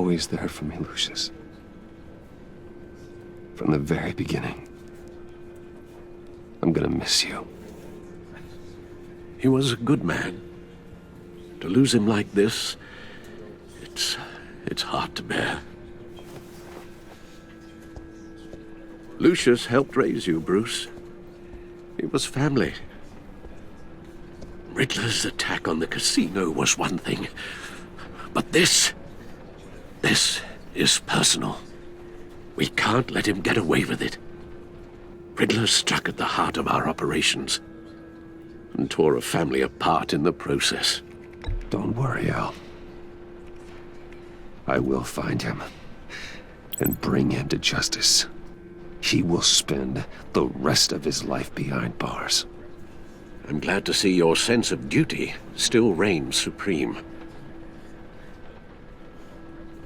always there for me, Lucius. From the very beginning. I'm gonna miss you. He was a good man. To lose him like this, it's hard to bear. Lucius helped raise you, Bruce. It was family. Riddler's attack on the casino was one thing, but this is personal. We can't let him get away with it. Riddler struck at the heart of our operations and tore a family apart in the process. Don't worry, Al. I will find him and bring him to justice. He will spend the rest of his life behind bars. I'm glad to see your sense of duty still reigns supreme.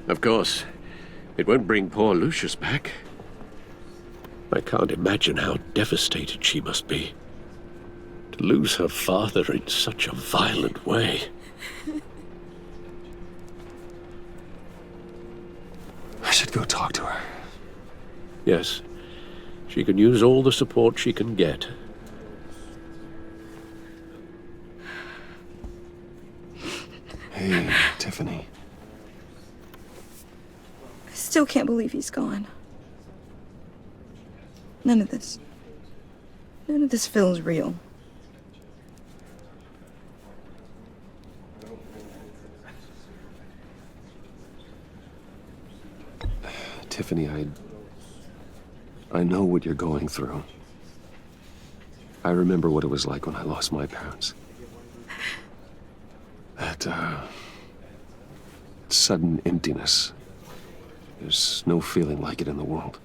Of course, it won't bring poor Lucius back. I can't imagine how devastated she must be. To lose her father in such a violent way. I should go talk to her. Yes, she can use all the support she can get. Hey, Tiffany. I still can't believe he's gone. None of this feels real. Tiffany, I know what you're going through. I remember what it was like when I lost my parents. That, sudden emptiness. There's no feeling like it in the world.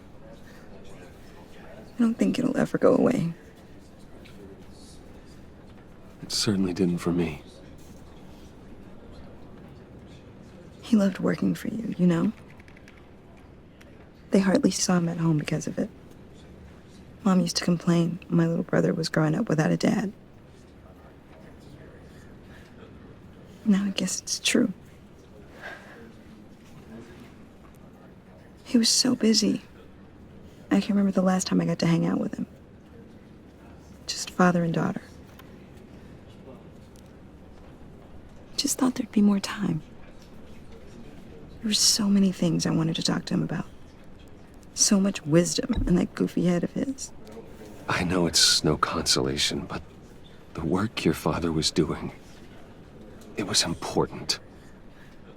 I don't think it'll ever go away. It certainly didn't for me. He loved working for you, you know? They hardly saw him at home because of it. Mom used to complain my little brother was growing up without a dad. Now I guess it's true. He was so busy. I can remember the last time I got to hang out with him. Just father and daughter. Just thought there'd be more time. There were so many things I wanted to talk to him about. So much wisdom in that goofy head of his. I know it's no consolation, but the work your father was doing, it was important.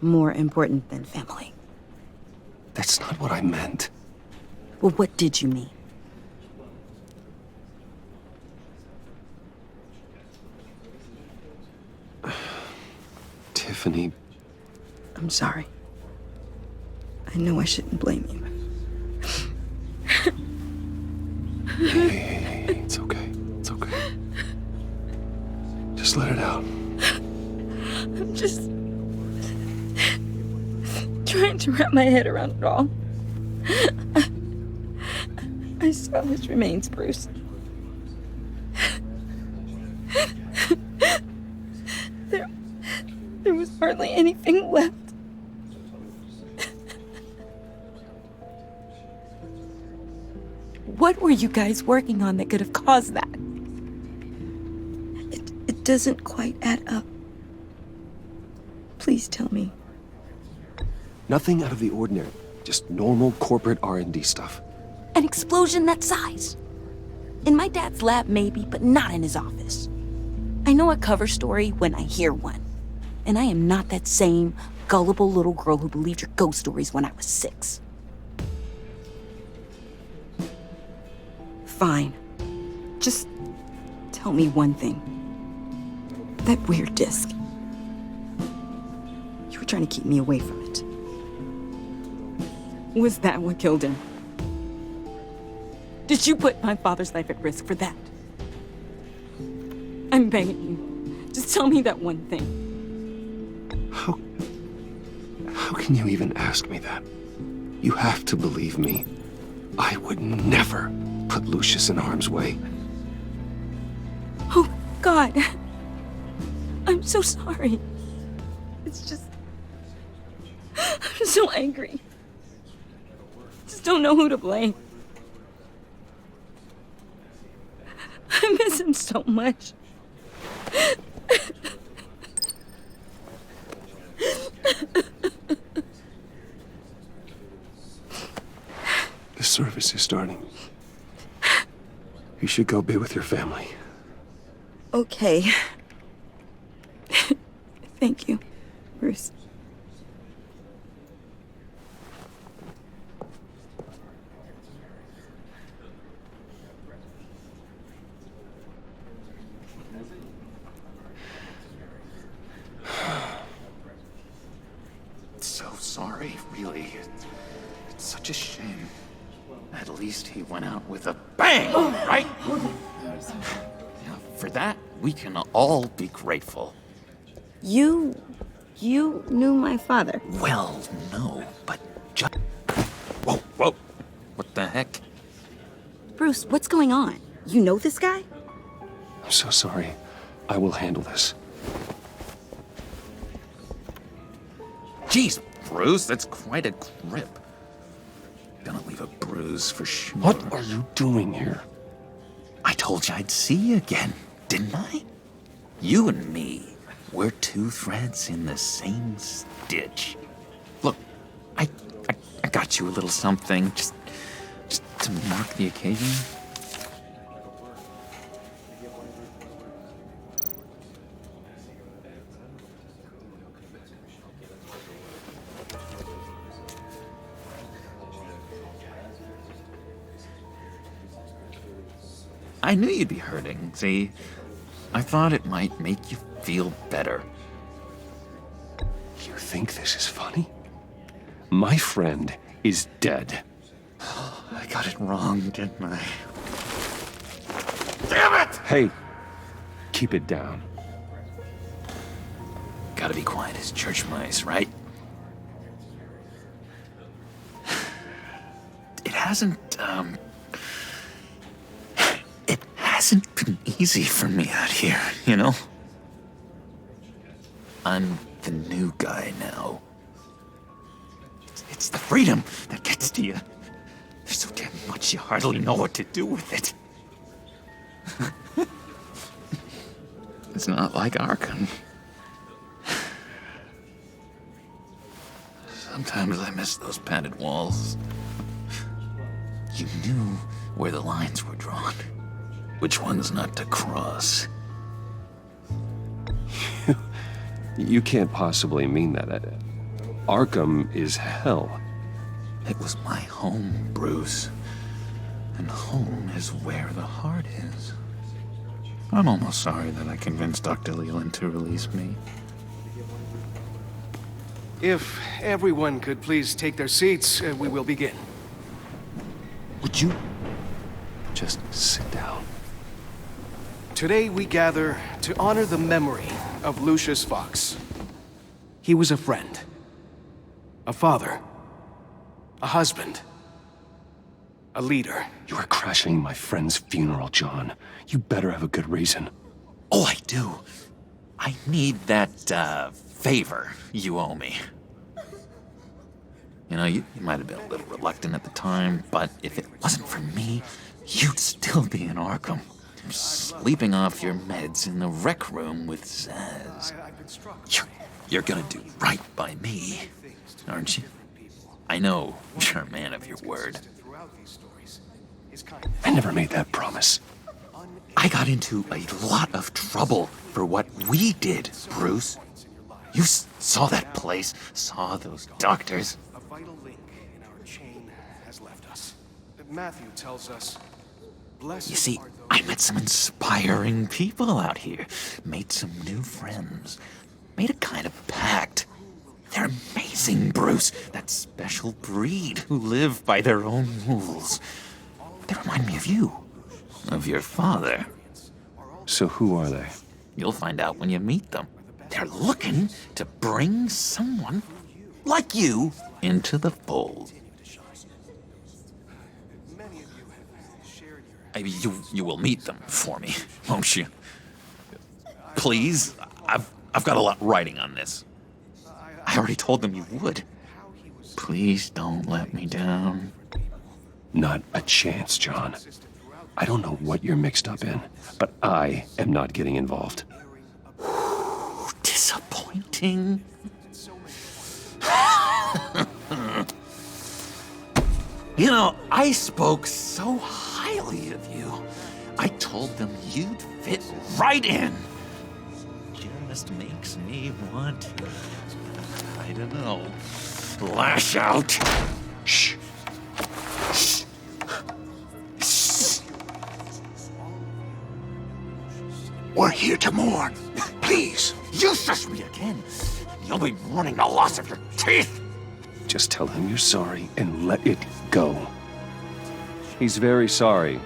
More important than family. That's not what I meant. Well, what did you mean? Tiffany. I'm sorry. I know I shouldn't blame you. Hey, it's okay. It's okay. Just let it out. I'm just trying to wrap my head around it all. I saw his remains, Bruce. There was hardly anything left. What were you guys working on that could have caused that? It doesn't quite add up. Please tell me. Nothing out of the ordinary. Just normal corporate R&D stuff. An explosion that size? In my dad's lab, maybe, but not in his office. I know a cover story when I hear one. And I am not that same gullible little girl who believed your ghost stories when I was 6. Fine. Just tell me one thing. That weird disc. You were trying to keep me away from it. Was that what killed him? Did you put my father's life at risk for that? I'm begging you. Just tell me that one thing. How can you even ask me that? You have to believe me. I would never put Lucius in harm's way. Oh, God. I'm so sorry. It's just... I'm so angry. Just don't know who to blame. I miss him so much. The service is starting. You should go be with your family. Okay. Thank you, Bruce. So sorry, really. It's such a shame. At least he went out with a bang, right? Yeah, for that, we can all be grateful. You knew my father. Well, no, but just... Whoa, whoa. What the heck? Bruce, what's going on? You know this guy? I'm so sorry. I will handle this. Jeez, Bruce, that's quite a grip. Gonna leave a bruise for sure. What are you doing here? I told you I'd see you again, didn't I? You and me, we're two threads in the same stitch. Look, I got you a little something, just to mark the occasion. I knew you'd be hurting, see? I thought it might make you feel better. You think this is funny? My friend is dead. I got it wrong, didn't I? Damn it! Hey, keep it down. Gotta be quiet as church mice, right? It hasn't been easy for me out here, you know? I'm the new guy now. It's the freedom that gets to you. There's so damn much you hardly know what to do with it. It's not like Arkham. Sometimes I miss those padded walls. You knew where the lines were drawn. Which ones not to cross. You can't possibly mean that. Arkham is hell. It was my home, Bruce. And home is where the heart is. I'm almost sorry that I convinced Dr. Leland to release me. If everyone could please take their seats, we will begin. Would you just sit down? Today we gather to honor the memory of Lucius Fox. He was a friend, a father, a husband, a leader. You are crashing my friend's funeral, John. You better have a good reason. Oh, I do. I need that, favor you owe me. You know, you might have been a little reluctant at the time, but if it wasn't for me, you'd still be in Arkham. Sleeping off your meds in the rec room with Zaz. You're gonna do right by me, aren't you? I know you're a man of your word. I never made that promise. I got into a lot of trouble for what we did, Bruce. You saw that place, saw those doctors. A vital link in our chain has left us. Matthew tells us, blessed You see, are those I met some inspiring people out here. Made some new friends. Made a kind of pact. They're amazing, Bruce. That special breed who live by their own rules. They remind me of you. Of your father. So who are they? You'll find out when you meet them. They're looking to bring someone like you into the fold. many of you have shared your Maybe you will meet them for me, won't you? Please, I've got a lot riding on this. I already told them you would. Please don't let me down. Not a chance, John. I don't know what you're mixed up in, but I am not getting involved. Disappointing. You know, I spoke so highly of you. I told them you'd fit right in. Just makes me want to, I don't know, lash out. Shh. We're here to mourn. Please, you shush me again. You'll be mourning the loss of your teeth. Just tell him you're sorry and let it go. He's very sorry.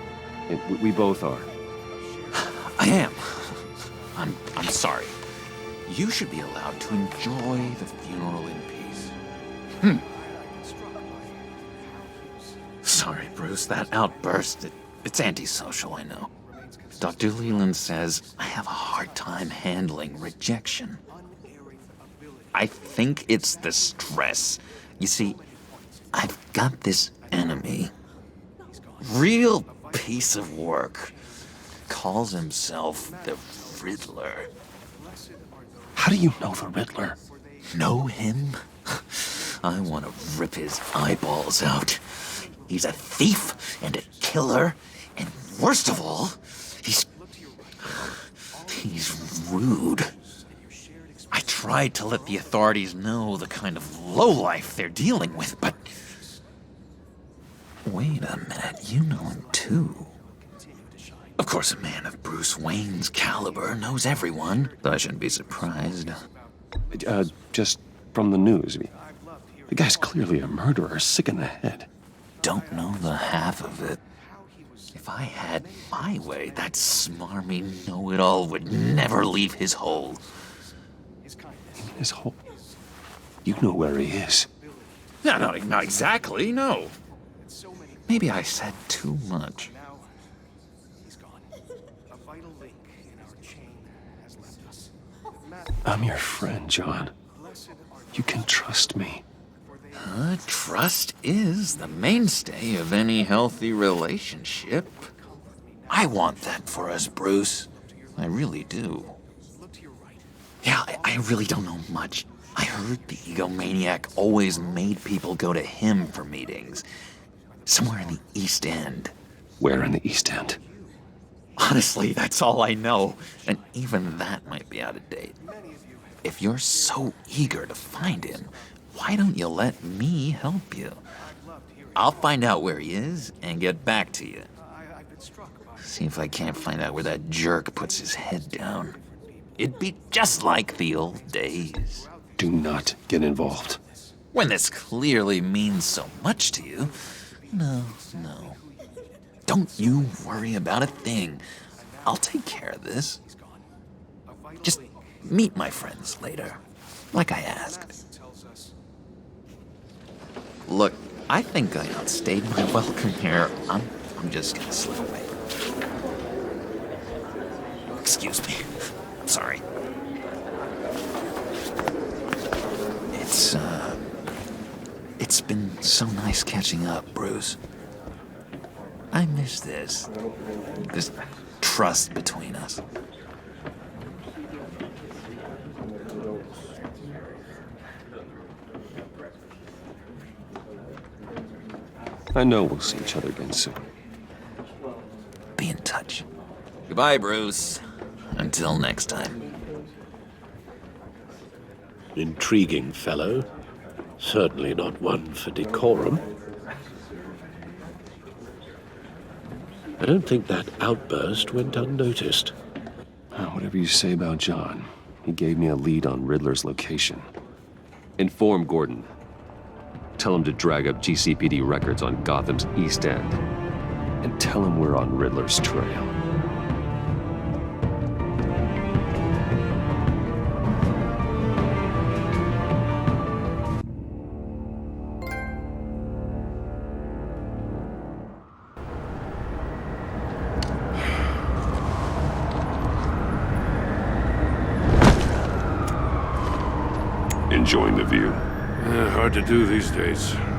We both are. I am. I'm sorry. You should be allowed to enjoy the funeral in peace. Sorry, Bruce, that outburst, it's antisocial, I know. Dr. Leland says I have a hard time handling rejection. I think it's the stress. You see, I've got this enemy. Real piece of work. Calls himself the Riddler. How do you know the Riddler? Know him? I want to rip his eyeballs out. He's a thief and a killer, and worst of all, he's rude. I tried to let the authorities know the kind of lowlife they're dealing with, but... Wait a minute, you know him too. Of course, a man of Bruce Wayne's caliber knows everyone, so I shouldn't be surprised. Just from the news. The guy's clearly a murderer, sick in the head. Don't know the half of it. If I had my way, that smarmy know-it-all would never leave his hole. His hole? You know where he is. No, not exactly, no. Maybe I said too much. I'm your friend, John. You can trust me. Trust is the mainstay of any healthy relationship. I want that for us, Bruce. I really do. Yeah, I really don't know much. I heard the egomaniac always made people go to him for meetings. Somewhere in the East End. Where in the East End? Honestly, that's all I know. And even that might be out of date. If you're so eager to find him, why don't you let me help you? I'll find out where he is and get back to you. See if I can't find out where that jerk puts his head down. It'd be just like the old days. Do not get involved. When this clearly means so much to you. No. Don't you worry about a thing. I'll take care of this. Just meet my friends later, like I asked. Look, I think I outstayed my welcome here. I'm just gonna slip away. Excuse me. I'm sorry. It's been so nice catching up, Bruce. I miss this trust between us. I know we'll see each other again soon. Be in touch. Goodbye, Bruce. Until next time. Intriguing fellow. Certainly not one for decorum. I don't think that outburst went unnoticed. Whatever you say about John, he gave me a lead on Riddler's location. Inform Gordon. Tell him to drag up GCPD records on Gotham's East End. And tell him we're on Riddler's trail. Enjoying the view? Hard to do these days.